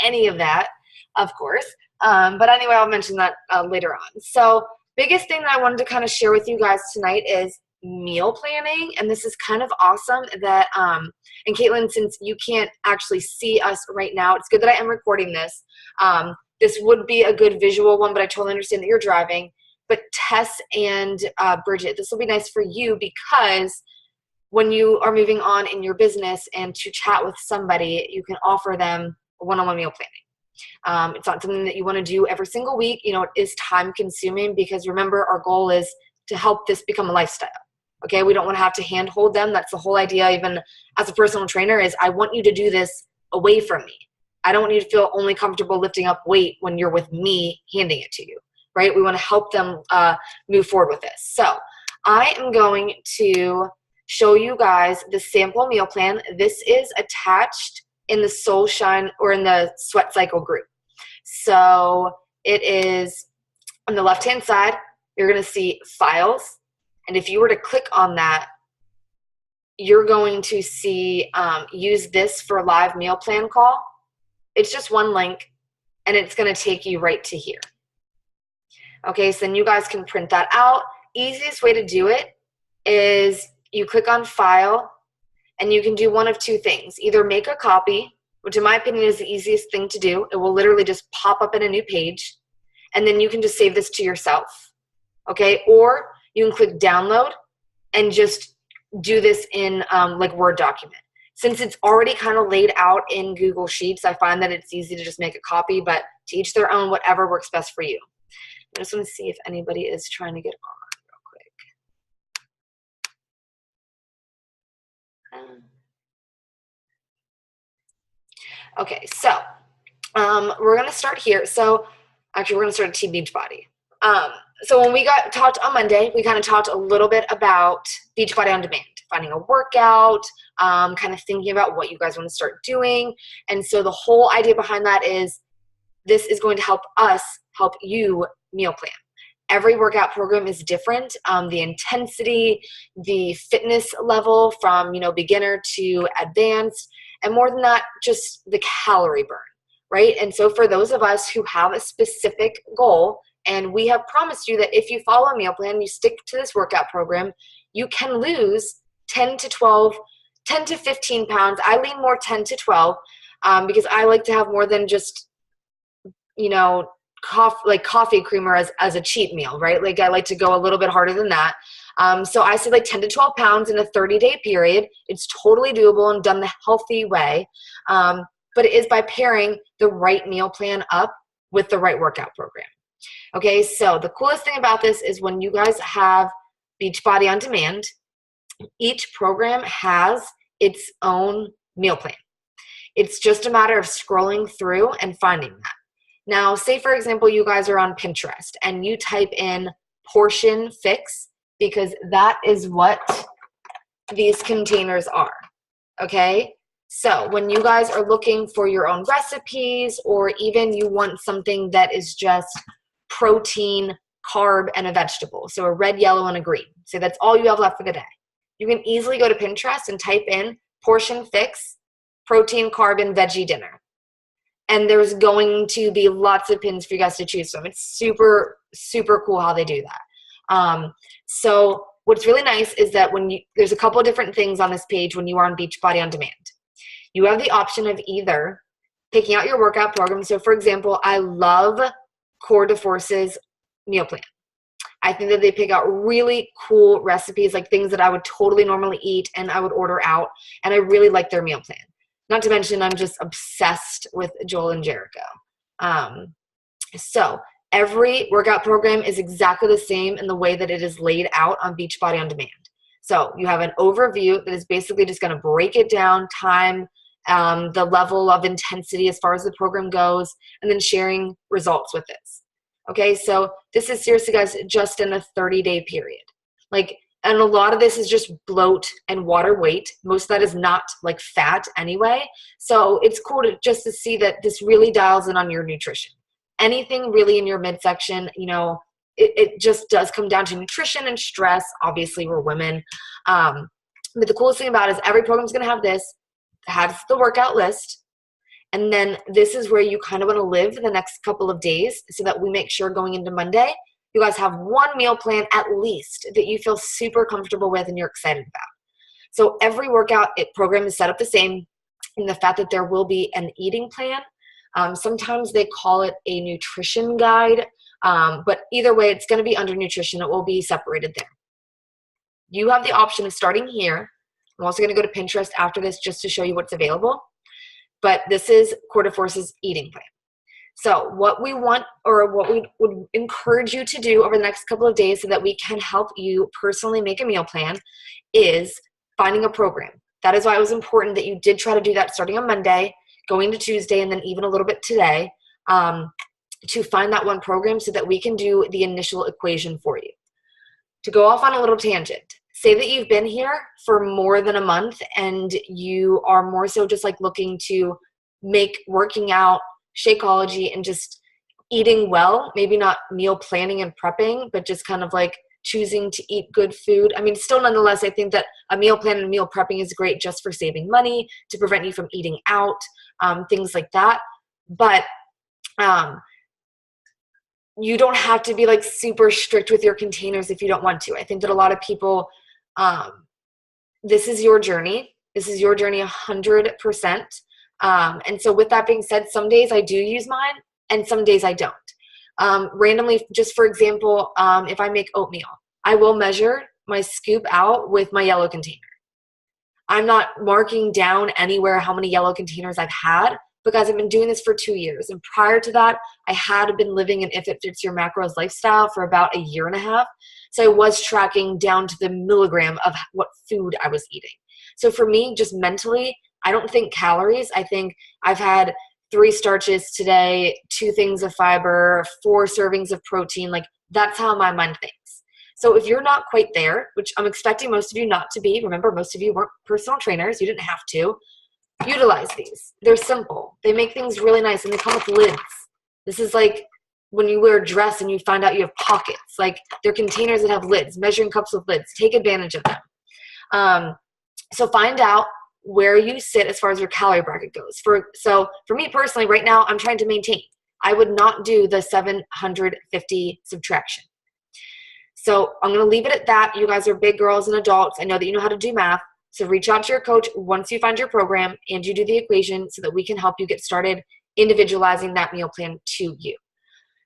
any of that, of course. But anyway, I'll mention that later on. So biggest thing that I wanted to kind of share with you guys tonight is meal planning. And this is kind of awesome that, and Caitlin, since you can't actually see us right now, it's good that I am recording this. This would be a good visual one, but I totally understand that you're driving. But Tess and Bridget, this will be nice for you because when you are moving on in your business and to chat with somebody, you can offer them one-on-one meal planning. It's not something that you want to do every single week. You know, it is time consuming because remember, our goal is to help this become a lifestyle. Okay, we don't want to have to handhold them. That's the whole idea, even as a personal trainer, is I want you to do this away from me. I don't want you to feel only comfortable lifting up weight when you're with me handing it to you, right? We want to help them move forward with this. So I am going to show you guys the sample meal plan. This is attached in the Soul Shine or in the Sweat Cycle group. So it is on the left-hand side, you're going to see files. And if you were to click on that, you're going to see use this for a live meal plan call. It's just one link and it's going to take you right to here. Okay, so then you guys can print that out. Easiest way to do it is you click on file and you can do one of two things. Either make a copy, which in my opinion is the easiest thing to do. It will literally just pop up in a new page and then you can just save this to yourself. Okay, or you can click download and just do this in like Word document. Since it's already kind of laid out in Google Sheets, I find that it's easy to just make a copy, but to each their own, whatever works best for you. I just want to see if anybody is trying to get on real quick. Okay, so we're going to start here. So actually, we're going to start at Team Beachbody. So when we talked on Monday, we kind of talked a little bit about Beachbody on Demand, finding a workout, kind of thinking about what you guys want to start doing. And so the whole idea behind that is this is going to help us help you meal plan. Every workout program is different. The intensity, the fitness level from, beginner to advanced, and more than that, just the calorie burn, right? And so for those of us who have a specific goal, and we have promised you that if you follow a meal plan, you stick to this workout program, you can lose 10 to 15 pounds. I lean more 10 to 12 because I like to have more than just, coffee creamer as a cheat meal, right? Like I like to go a little bit harder than that. So I say like 10 to 12 pounds in a 30-day period. It's totally doable and done the healthy way. But it is by pairing the right meal plan up with the right workout program. Okay, so the coolest thing about this is when you guys have Beachbody on Demand, each program has its own meal plan. It's just a matter of scrolling through and finding that. Now, say for example, you guys are on Pinterest and you type in portion fix because that is what these containers are, okay? So when you guys are looking for your own recipes or even you want something that is just protein, carb, and a vegetable. So a red, yellow, and a green. So that's all you have left for the day. You can easily go to Pinterest and type in portion fix, protein, carb, and veggie dinner. And there's going to be lots of pins for you guys to choose from. It's super, super cool how they do that. So what's really nice is that there's a couple of different things on this page when you are on Beachbody on Demand. You have the option of either picking out your workout program. So for example, I love Core de Force's meal plan. I think that they pick out really cool recipes, like things that I would totally normally eat and I would order out. And I really like their meal plan. Not to mention, I'm just obsessed with Joel and Jericho. So every workout program is exactly the same in the way that it is laid out on Beachbody on Demand. So you have an overview that is basically just going to break it down, time, the level of intensity as far as the program goes, and then sharing results with this. Okay, so this is seriously, guys, just in a 30-day period. And a lot of this is just bloat and water weight. Most of that is not like fat anyway. So it's cool to see that this really dials in on your nutrition. Anything really in your midsection, it just does come down to nutrition and stress. Obviously, we're women. But the coolest thing about it is every program is going to have this, has the workout list, And then this is where you kind of want to live the next couple of days so that we make sure going into Monday, you guys have one meal plan at least that you feel super comfortable with and you're excited about. So every workout program is set up the same in the fact that there will be an eating plan. Sometimes they call it a nutrition guide, but either way, it's going to be under nutrition. It will be separated there. You have the option of starting here. I'm also going to go to Pinterest after this just to show you what's available. But this is Core de Force's eating plan. So what we want, or what we would encourage you to do over the next couple of days so that we can help you personally make a meal plan, is finding a program. That is why it was important that you did try to do that starting on Monday, going to Tuesday, and then even a little bit today, to find that one program so that we can do the initial equation for you. To go off on a little tangent, say that you've been here for more than a month and you are more so just like looking to make working out, Shakeology, and just eating well, maybe not meal planning and prepping, but just kind of like choosing to eat good food. I mean, still nonetheless, I think that a meal plan and meal prepping is great just for saving money, to prevent you from eating out, things like that. But you don't have to be like super strict with your containers if you don't want to. I think that a lot of people, this is your journey. This is your journey 100%. And so with that being said, some days I do use mine and some days I don't. Randomly, just for example, if I make oatmeal, I will measure my scoop out with my yellow container. I'm not marking down anywhere how many yellow containers I've had, because I've been doing this for 2 years. And prior to that, I had been living an If It Fits Your Macros lifestyle for about a year and a half. So I was tracking down to the milligram of what food I was eating. So for me, just mentally, I don't think calories. I think I've had 3 starches today, 2 things of fiber, 4 servings of protein. Like, that's how my mind thinks. So if you're not quite there, which I'm expecting most of you not to be, remember, most of you weren't personal trainers. You didn't have to. Utilize these. They're simple. They make things really nice, and they come with lids. This is like when you wear a dress and you find out you have pockets. Like, they're containers that have lids, measuring cups with lids. Take advantage of them. So find out where you sit as far as your calorie bracket goes. So for me personally, right now, I'm trying to maintain. I would not do the 750 subtraction. So I'm going to leave it at that. You guys are big girls and adults. I know that you know how to do math. So reach out to your coach once you find your program and you do the equation so that we can help you get started individualizing that meal plan to you.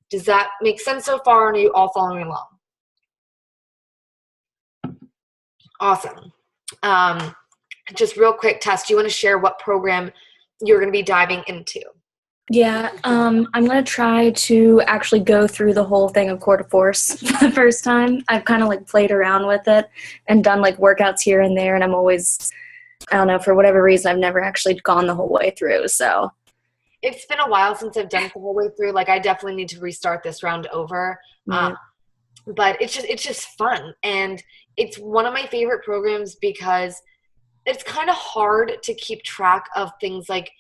Does that make sense so far, and are you all following along? Awesome. Just real quick, Tess, do you want to share what program you're going to be diving into? Yeah, I'm going to try to actually go through the whole thing of Core de Force for the first time. I've kind of like played around with it and done like workouts here and there, and I'm always, I don't know, for whatever reason, I've never actually gone the whole way through, so. It's been a while since I've done it the whole way through. Like, I definitely need to restart this round over. Yeah. But it's just fun, and it's one of my favorite programs because it's kind of hard to keep track of things like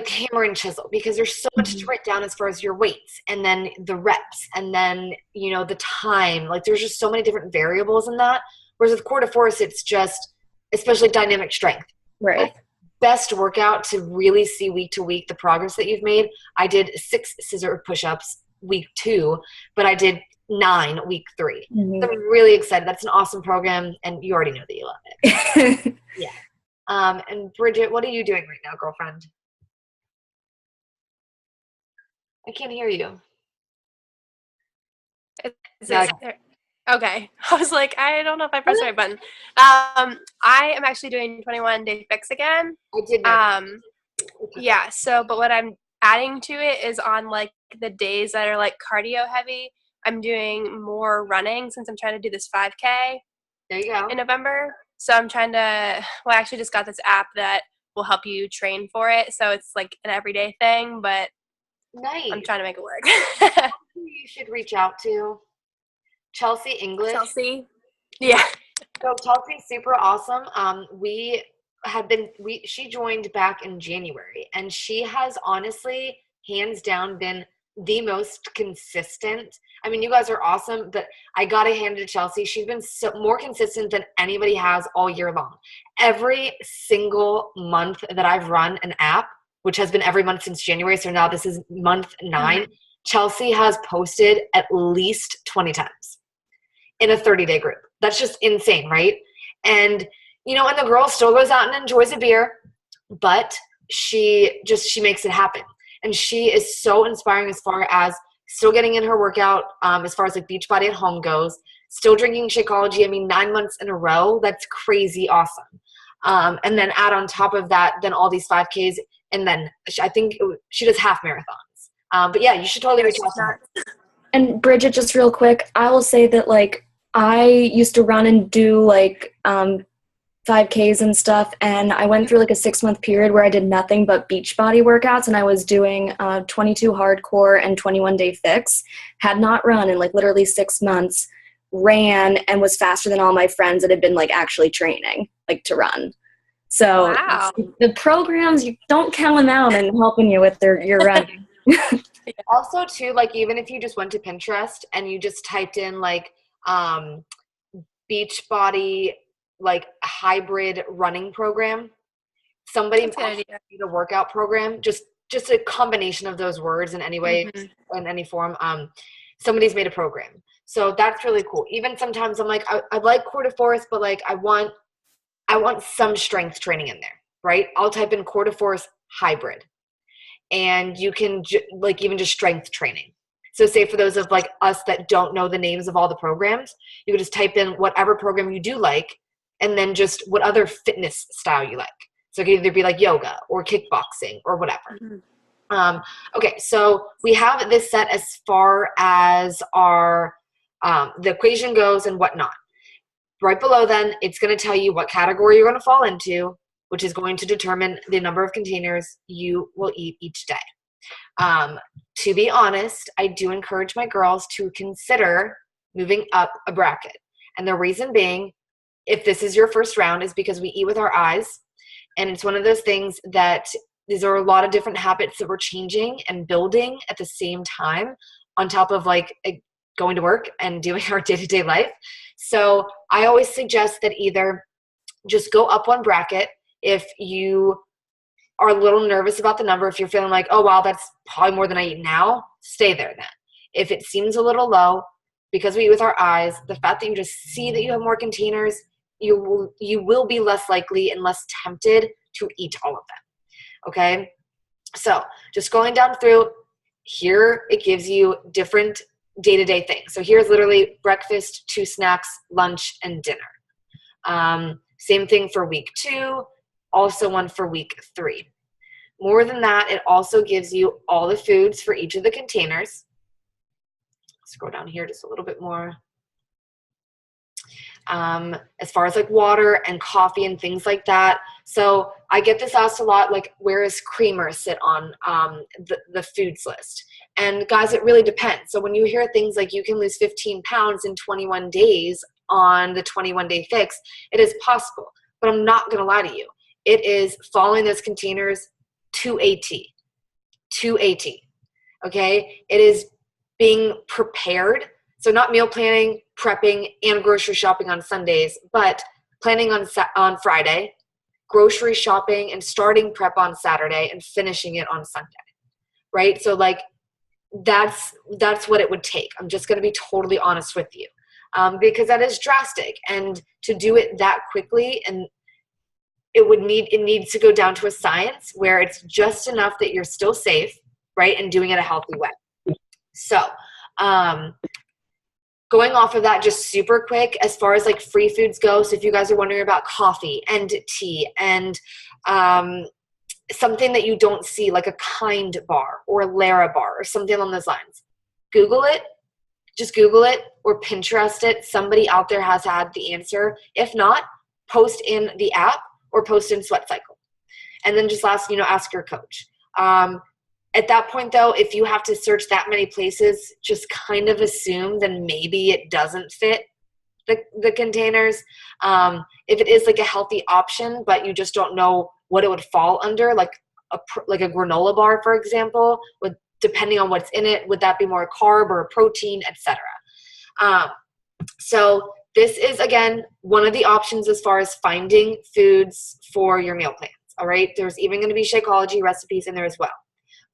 hammer and chisel, because there's so much to write down as far as your weights and then the reps and then, you know, the time. Like, there's just so many different variables in that. Whereas with Core de Force, it's just, especially dynamic strength. Right. Like, best workout to really see week to week the progress that you've made. I did 6 scissor push-ups week 2, but I did 9 week 3. So I'm really excited. That's an awesome program, and you already know that you love it. Yeah. And Bridget, what are you doing right now, girlfriend? I can't hear you. Okay. I was like, I don't know if I pressed the right button. I am actually doing 21 Day Fix again. I did know. Yeah, so, but what I'm adding to it is on like the days that are like cardio heavy, I'm doing more running since I'm trying to do this 5K. There you go. In November. So I'm trying to, well, I actually just got this app that will help you train for it. So it's like an everyday thing, but nice. I'm trying to make it work. You should reach out to Chelsea English. Chelsea. Yeah. So Chelsea's super awesome. She joined back in January, and she has honestly, hands down, been the most consistent. I mean, you guys are awesome, but I got to hand it to Chelsea. She's been more consistent than anybody has all year long. Every single month that I've run an app, which has been every month since January, so now this is month 9, Chelsea has posted at least 20 times in a 30-day group. That's just insane, right? And, and the girl still goes out and enjoys a beer, but she makes it happen. And she is so inspiring as far as still getting in her workout, as far as like Beachbody at home goes, still drinking Shakeology. I mean, 9 months in a row, that's crazy awesome. And then add on top of that, then all these 5Ks, and then I think she does half marathons. But yeah, you should totally reach out to her. And Bridget, just real quick, I will say that like I used to run and do like 5Ks and stuff, and I went through like a 6-month period where I did nothing but Beachbody workouts, and I was doing 22 hardcore and 21 day fix. Had not run in like literally 6 months, ran and was faster than all my friends that had been like actually training like to run. So Wow. the programs, you don't count them out and helping you with your running. Also too, like even if you just went to Pinterest and you just typed in like Beachbody like hybrid running program, somebody made a workout program, just a combination of those words in any way, in any form. Somebody's made a program. So that's really cool. Even sometimes I'm like, I like Core de Force, but like I want some strength training in there, right? I'll type in Core de Force hybrid, and you can like even just strength training. So say for those of like us that don't know the names of all the programs, you could just type in whatever program you do like, and then just what other fitness style you like. So it could either be like yoga or kickboxing or whatever. Okay, so we have this set as far as our the equation goes and whatnot. Right below then, it's going to tell you what category you're going to fall into, which is going to determine the number of containers you will eat each day. To be honest, I do encourage my girls to consider moving up a bracket. And the reason being, if this is your first round, is because we eat with our eyes. And it's one of those things that these are a lot of different habits that we're changing and building at the same time on top of like going to work and doing our day-to-day life. So I always suggest that either just go up one bracket if you are a little nervous about the number. If you're feeling like, oh, wow, that's probably more than I eat now, stay there then. If it seems a little low, because we eat with our eyes, the fact that you just see that you have more containers, you will be less likely and less tempted to eat all of them. Okay? So just going down through here, it gives you different day-to-day things. So here's literally breakfast, 2 snacks, lunch, and dinner. Same thing for week 2, also one for week 3. More than that, it also gives you all the foods for each of the containers. Scroll down here just a little bit more. As far as like water and coffee and things like that. So I get this asked a lot, like where does creamer sit on the foods list? And guys, it really depends. So when you hear things like you can lose 15 pounds in 21 days on the 21-day fix, it is possible. But I'm not going to lie to you. It is following those containers to a T. To a T. Okay? It is being prepared. So not meal planning, prepping, and grocery shopping on Sundays, but planning on Friday, grocery shopping and starting prep on Saturday, and finishing it on Sunday, right? So like that's what it would take. I'm just going to be totally honest with you, because that is drastic, and to do it that quickly, and it needs to go down to a science where it's just enough that you're still safe, right, and doing it a healthy way. So going off of that, just super quick, as far as like free foods go, so if you guys are wondering about coffee and tea and something that you don't see, like a Kind bar or a Lara bar or something along those lines, Google it. Just Google it or Pinterest it. Somebody out there has had the answer. If not, post in the app or post in Sweat Cycle. And then just ask your coach. At that point, though, if you have to search that many places, just kind of assume then maybe it doesn't fit the containers. If it is like a healthy option, but you just don't know what it would fall under, like a granola bar, for example, with depending on what's in it. Would that be more a carb or a protein, etc.? So this is, again, one of the options as far as finding foods for your meal plans, all right? There's even going to be Shakeology recipes in there as well.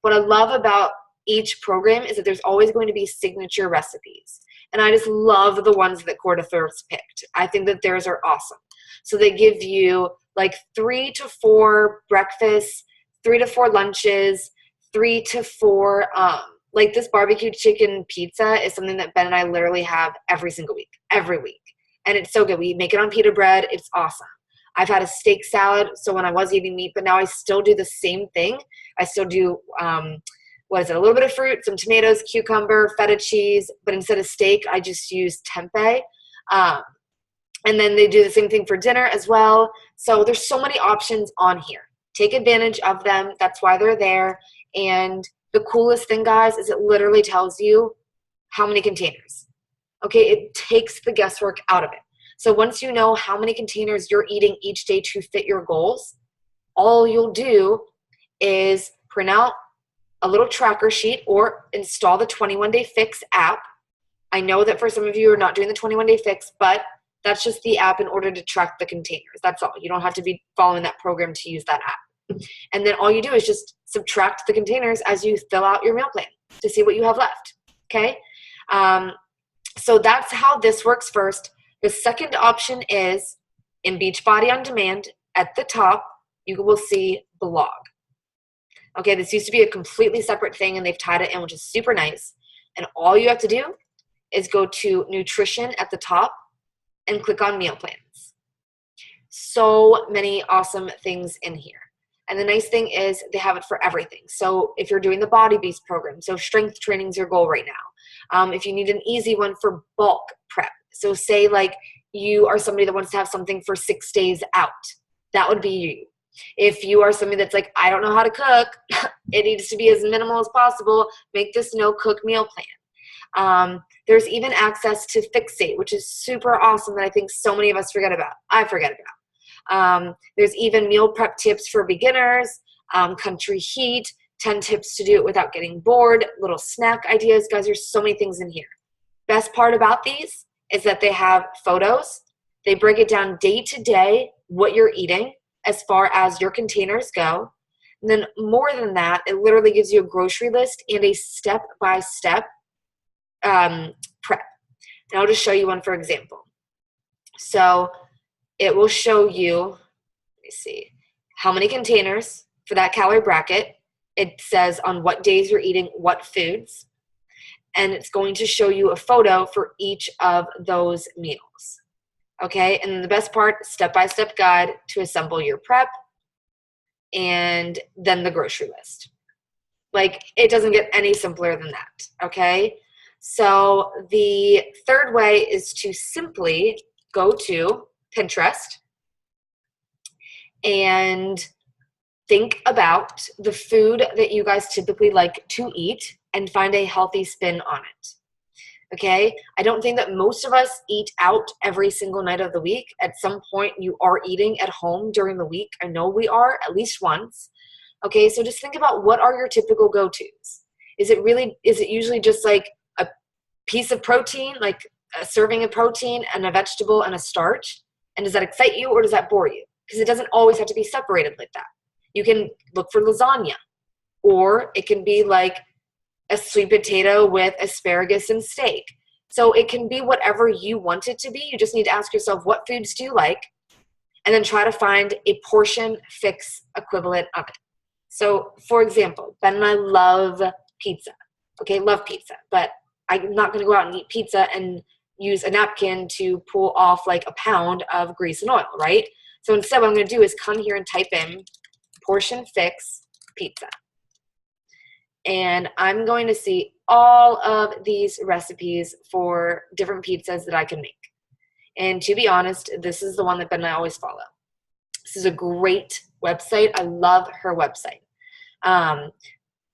What I love about each program is that there's always going to be signature recipes. And I just love the ones that Core de Force picked. I think that theirs are awesome. So they give you like 3 to 4 breakfasts, 3 to 4 lunches, 3 to 4, like this barbecue chicken pizza is something that Ben and I literally have every single week, every week. And it's so good. We make it on pita bread. It's awesome. I've had a steak salad, so when I was eating meat, but now I still do the same thing. I still do, a little bit of fruit, some tomatoes, cucumber, feta cheese, but instead of steak, I just use tempeh. And then they do the same thing for dinner as well. So there's so many options on here. Take advantage of them. That's why they're there. And the coolest thing, guys, is it literally tells you how many containers. Okay, it takes the guesswork out of it. So once you know how many containers you're eating each day to fit your goals, all you'll do is print out a little tracker sheet or install the 21 Day Fix app. I know that for some of you are not doing the 21 Day Fix, but that's just the app in order to track the containers. That's all. You don't have to be following that program to use that app. And then all you do is just subtract the containers as you fill out your meal plan to see what you have left. Okay? So that's how this works first. The second option is in Beachbody On Demand. At the top, you will see blog. Okay, this used to be a completely separate thing, and they've tied it in, which is super nice. And all you have to do is go to nutrition at the top and click on meal plans. So many awesome things in here. And the nice thing is they have it for everything. So if you're doing the Body Beast program, so strength training is your goal right now. If you need an easy one for bulk prep, so say like you are somebody that wants to have something for 6 days out, that would be you. If you are somebody that's like, I don't know how to cook, it needs to be as minimal as possible, make this no-cook meal plan. There's even access to Fixate, which is super awesome that I think so many of us forget about. I forget about. There's even meal prep tips for beginners, country heat, 10 tips to do it without getting bored, little snack ideas. Guys, there's so many things in here. Best part about these is that they have photos. They break it down day to day, what you're eating as far as your containers go. And then more than that, it literally gives you a grocery list and a step-by-step prep. And I'll just show you one for example. So it will show you, let me see, how many containers for that calorie bracket. It says on what days you're eating what foods. And it's going to show you a photo for each of those meals. Okay, and the best part, step-by-step guide to assemble your prep and then the grocery list. Like, it doesn't get any simpler than that, okay? So the third way is to simply go to Pinterest and think about the food that you guys typically like to eat and find a healthy spin on it. Okay? I don't think that most of us eat out every single night of the week. At some point, you are eating at home during the week. I know we are, at least once. Okay? So just think about what are your typical go-tos. Is it usually just like a piece of protein, like a serving of protein and a vegetable and a starch? And does that excite you or does that bore you? Because it doesn't always have to be separated like that. You can look for lasagna, or it can be like a sweet potato with asparagus and steak. So it can be whatever you want it to be. You just need to ask yourself, what foods do you like? And then try to find a portion fix equivalent of it. So for example, Ben and I love pizza. Okay, love pizza, but I'm not going to go out and eat pizza and use a napkin to pull off like a pound of grease and oil, right? So instead what I'm going to do is come here and type in portion fix pizza. And I'm going to see all of these recipes for different pizzas that I can make. And to be honest, this is the one that Ben and I always follow. This is a great website. I love her website.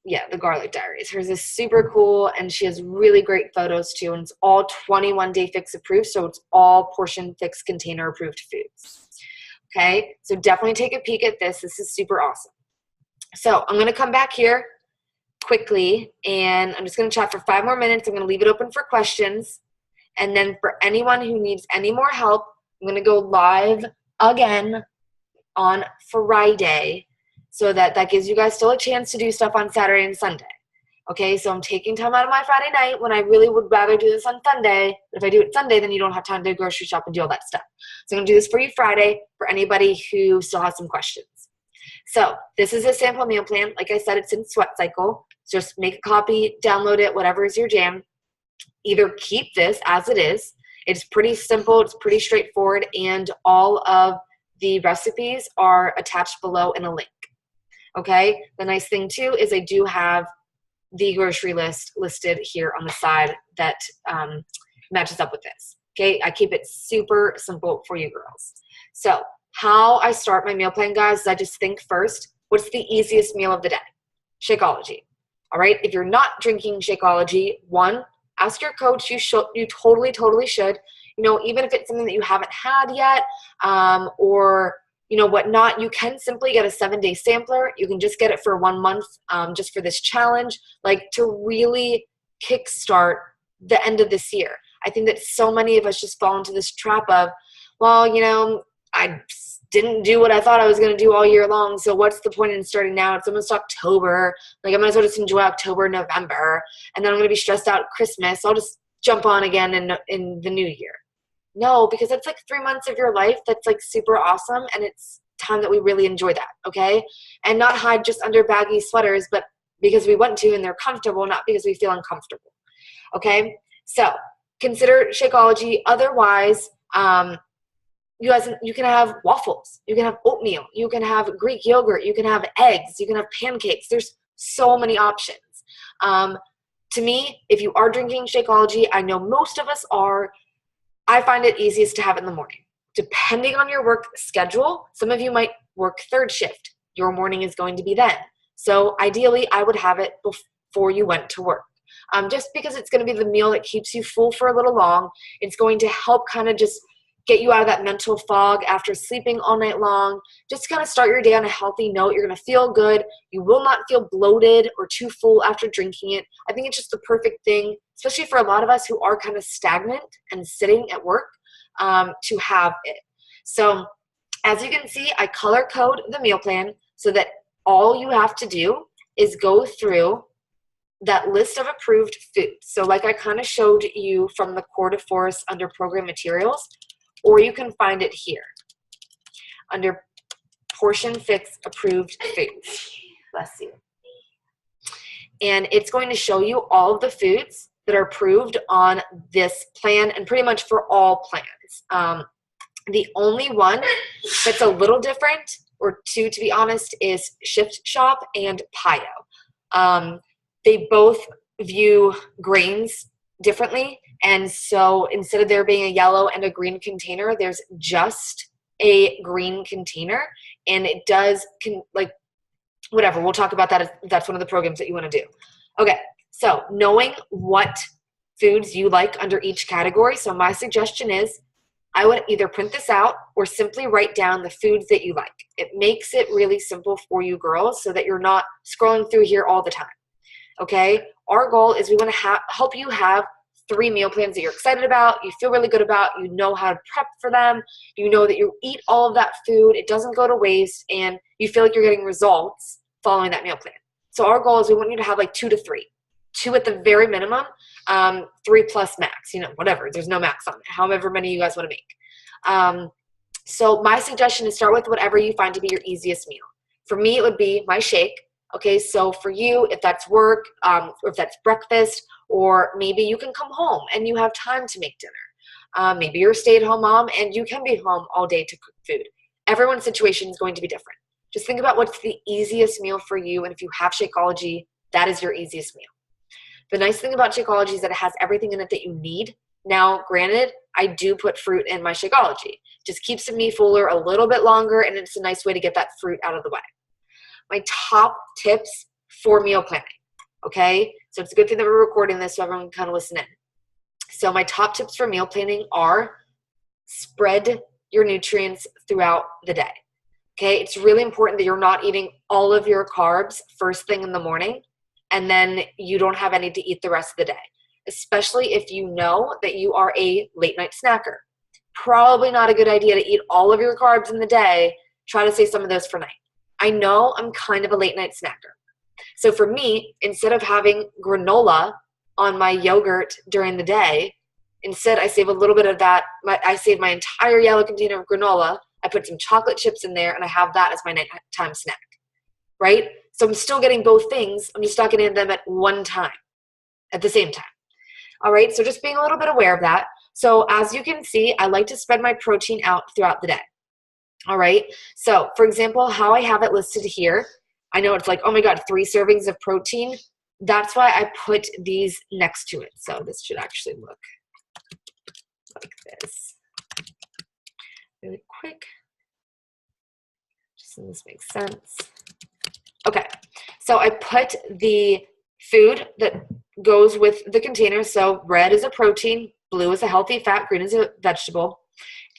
Yeah, the Garlic Diaries. Hers is super cool, and she has really great photos too. And it's all 21 Day Fix approved, so it's all portion fix container approved foods. Okay, so definitely take a peek at this. This is super awesome. So I'm going to come back here quickly, and I'm just going to chat for 5 more minutes. I'm going to leave it open for questions. And then for anyone who needs any more help, I'm going to go live again on Friday, so that gives you guys still a chance to do stuff on Saturday and Sunday. Okay, so I'm taking time out of my Friday night when I really would rather do this on Sunday. But if I do it Sunday, then you don't have time to grocery shop and do all that stuff. So I'm going to do this for you Friday for anybody who still has some questions. So this is a sample meal plan. Like I said, it's in Sweat Cycle. Just make a copy, download it, whatever is your jam. Either keep this as it is. It's pretty simple. It's pretty straightforward. And all of the recipes are attached below in a link. Okay. The nice thing too is I do have the grocery list listed here on the side that matches up with this. Okay. I keep it super simple for you girls. So how I start my meal plan, guys, is I just think first, what's the easiest meal of the day? Shakeology. All right. If you're not drinking Shakeology, one, ask your coach. You totally should. You know, even if it's something that you haven't had yet, or you know whatnot, you can simply get a 7-day sampler. You can just get it for 1 month, just for this challenge, like to really kickstart the end of this year. I think that so many of us just fall into this trap of, well, you know, I didn't do what I thought I was going to do all year long, so what's the point in starting now? It's almost October. Like, I might as well just enjoy October, November, and then I'm going to be stressed out at Christmas. So I'll just jump on again in the new year. No, because that's like 3 months of your life that's like super awesome, and it's time that we really enjoy that, okay? And not hide just under baggy sweaters, but because we want to and they're comfortable, not because we feel uncomfortable, okay? So consider Shakeology. Otherwise, you can have waffles, you can have oatmeal, you can have Greek yogurt, you can have eggs, you can have pancakes. There's so many options. To me, if you are drinking Shakeology, I know most of us are, I find it easiest to have it in the morning. Depending on your work schedule, some of you might work third shift. Your morning is going to be then. So ideally, I would have it before you went to work. Just because it's going to be the meal that keeps you full for a little long. It's going to help kind of just get you out of that mental fog after sleeping all night long. Just to kind of start your day on a healthy note. You're going to feel good. You will not feel bloated or too full after drinking it. I think it's just the perfect thing, especially for a lot of us who are kind of stagnant and sitting at work, to have it. So as you can see, I color code the meal plan so that all you have to do is go through that list of approved foods. So like I kind of showed you from the Core de Force under program materials, or you can find it here under Portion Fix approved foods. Bless you. And it's going to show you all of the foods that are approved on this plan and pretty much for all plans. The only one that's a little different, or two to be honest, is Shift Shop and PiYo. They both view grains differently, and so instead of there being a yellow and a green container, there's just a green container, and it does whatever. We'll talk about that if that's one of the programs that you want to do. Okay, so knowing what foods you like under each category, so my suggestion is I would either print this out or simply write down the foods that you like. It makes it really simple for you girls so that you're not scrolling through here all the time. Okay, our goal is we want to help you have 3 meal plans that you're excited about, you feel really good about, you know how to prep for them, you know that you eat all of that food, it doesn't go to waste, and you feel like you're getting results following that meal plan. So our goal is we want you to have like 2 to 3. 2 at the very minimum, 3 plus max, whatever. There's no max on it, however many you guys want to make. So my suggestion is start with whatever you find to be your easiest meal. For me, it would be my shake. Okay, so for you, if that's work, or if that's breakfast, or maybe you can come home and you have time to make dinner. Maybe you're a stay-at-home mom and you can be home all day to cook food. Everyone's situation is going to be different. Just think about what's the easiest meal for you, and if you have Shakeology, that is your easiest meal. The nice thing about Shakeology is that it has everything in it that you need. Now, granted, I do put fruit in my Shakeology. Just keeps me fuller a little bit longer, and it's a nice way to get that fruit out of the way. My top tips for meal planning, okay? So it's a good thing that we're recording this so everyone can kind of listen in. So my top tips for meal planning are spread your nutrients throughout the day, okay? It's really important that you're not eating all of your carbs first thing in the morning and then you don't have any to eat the rest of the day, especially if you know that you are a late night snacker. Probably not a good idea to eat all of your carbs in the day. Try to save some of those for night. I know I'm kind of a late night snacker. So for me, instead of having granola on my yogurt during the day, instead I save a little bit of that. I save my entire yellow container of granola. I put some chocolate chips in there, and I have that as my nighttime snack, right? So I'm still getting both things. I'm just not getting them at one time, at the same time. All right, so just being a little bit aware of that. So as you can see, I like to spread my protein out throughout the day. All right, so for example, how I have it listed here, I know it's like, oh my God, 3 servings of protein. That's why I put these next to it. So this should actually look like this. Really quick, just so this makes sense. Okay, so I put the food that goes with the container. So red is a protein, blue is a healthy fat, green is a vegetable,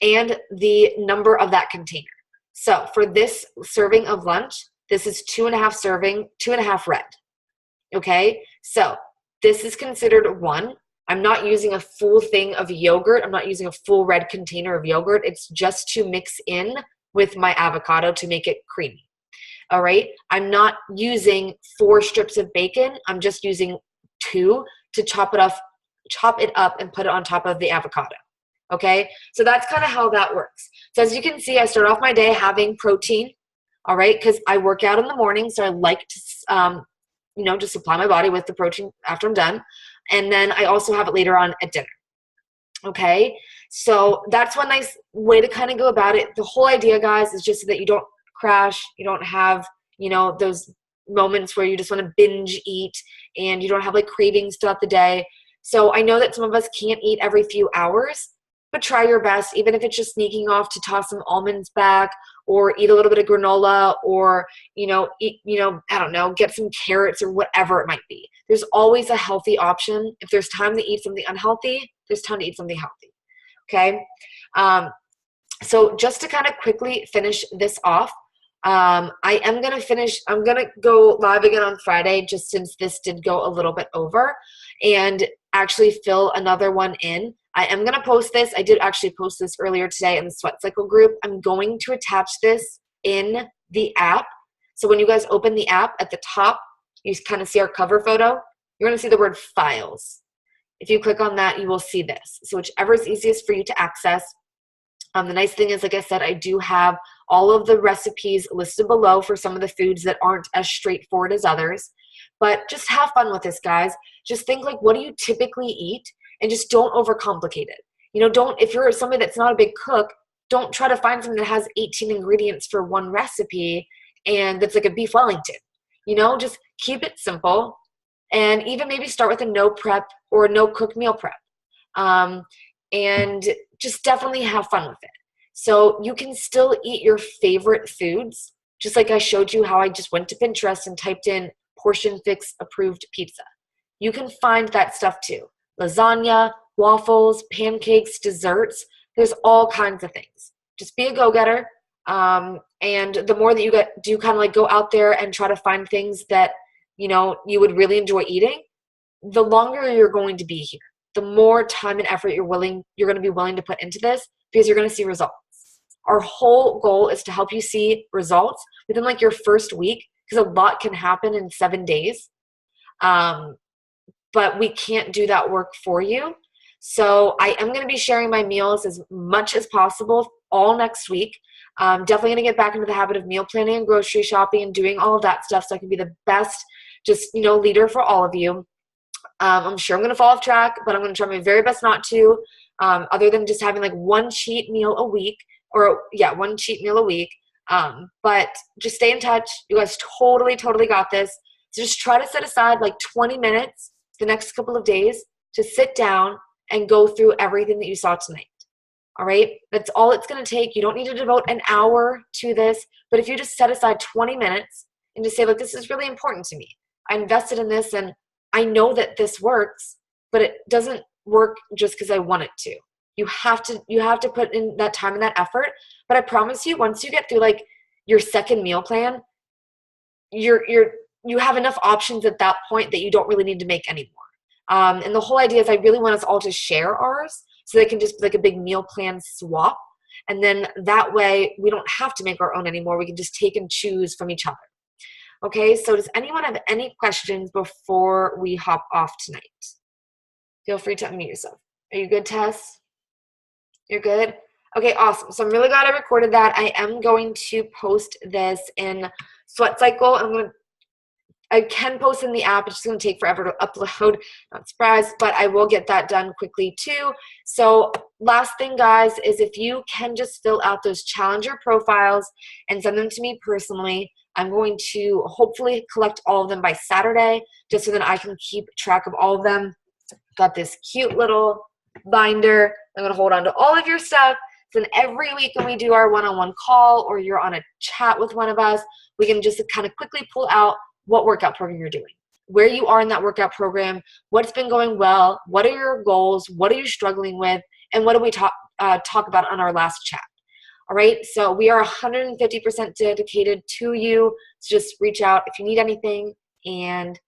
and the number of that container. So for this serving of lunch, this is 2.5 red. Okay, so this is considered 1. I'm not using a full thing of yogurt. I'm not using a full red container of yogurt. It's just to mix in with my avocado to make it creamy. All right, I'm not using 4 strips of bacon. I'm just using 2 to chop it up and put it on top of the avocado. Okay, so that's kind of how that works. So as you can see, I start off my day having protein, all right, because I work out in the morning, so I like to, just supply my body with the protein after I'm done. And then I also have it later on at dinner. Okay, so that's one nice way to kind of go about it. The whole idea, guys, is just so that you don't crash, you don't have, those moments where you just want to binge eat and you don't have like cravings throughout the day. So I know that some of us can't eat every few hours, but try your best, even if it's just sneaking off to toss some almonds back or eat a little bit of granola or, eat, I don't know, get some carrots or whatever it might be. There's always a healthy option. If there's time to eat something unhealthy, there's time to eat something healthy. Okay. So just to kind of quickly finish this off, I'm going to go live again on Friday, just since this did go a little bit over, and actually fill another one in. I am going to post this. I did actually post this earlier today in the Sweat Cycle group. I'm going to attach this in the app. So when you guys open the app at the top, you kind of see our cover photo. You're going to see the word files. If you click on that, you will see this. So whichever is easiest for you to access. The nice thing is, like I said, I do have all of the recipes listed below for some of the foods that aren't as straightforward as others. But just have fun with this, guys. Just think like, what do you typically eat? And just don't overcomplicate it. If you're somebody that's not a big cook, don't try to find something that has 18 ingredients for one recipe and that's like a beef Wellington. Just keep it simple, and even maybe start with a no prep or no cook meal prep. And just definitely have fun with it. So you can still eat your favorite foods, just like I showed you how I just went to Pinterest and typed in Portion Fix approved pizza. You can find that stuff too. Lasagna, waffles, pancakes, desserts. There's all kinds of things. Just be a go-getter. And the more that you do kind of like go out there and try to find things that, you would really enjoy eating, the longer you're going to be here. The more time and effort you're going to be willing to put into this, because you're going to see results. Our whole goal is to help you see results within like your first week, because a lot can happen in 7 days. But we can't do that work for you. So I am going to be sharing my meals as much as possible all next week. Definitely going to get back into the habit of meal planning and grocery shopping and doing all of that stuff so I can be the best, leader for all of you. I'm sure I'm going to fall off track, but I'm going to try my very best not to, other than just having like one cheat meal a week. But just stay in touch. You guys totally got this. So just try to set aside like 20 minutes the next couple of days to sit down and go through everything that you saw tonight. All right? That's all it's going to take. You don't need to devote an hour to this, but if you just set aside 20 minutes and just say, look, this is really important to me. I invested in this and I know that this works, but it doesn't work just because I want it to. You have to put in that time and that effort. But I promise you, once you get through like your second meal plan, you're you have enough options at that point that you don't really need to make any more. And the whole idea is I really want us all to share ours so they can just be like a big meal plan swap. And then that way we don't have to make our own anymore. We can just take and choose from each other. Okay, so does anyone have any questions before we hop off tonight? Feel free to unmute yourself. Are you good, Tess? You're good? Okay, awesome. So I'm really glad I recorded that. I am going to post this in Sweat Cycle. I can post in the app. It's just going to take forever to upload. Not surprised, but I will get that done quickly too. So last thing, guys, is if you can just fill out those challenger profiles and send them to me personally. I'm going to hopefully collect all of them by Saturday just so that I can keep track of all of them. Got this cute little binder. I'm going to hold on to all of your stuff. So then every week when we do our one-on-one call or you're on a chat with one of us, we can just kind of quickly pull out what workout program you're doing, where you are in that workout program, what's been going well, what are your goals, what are you struggling with, and what did we talk about on our last chat. All right, so we are 150% dedicated to you. So just reach out if you need anything, and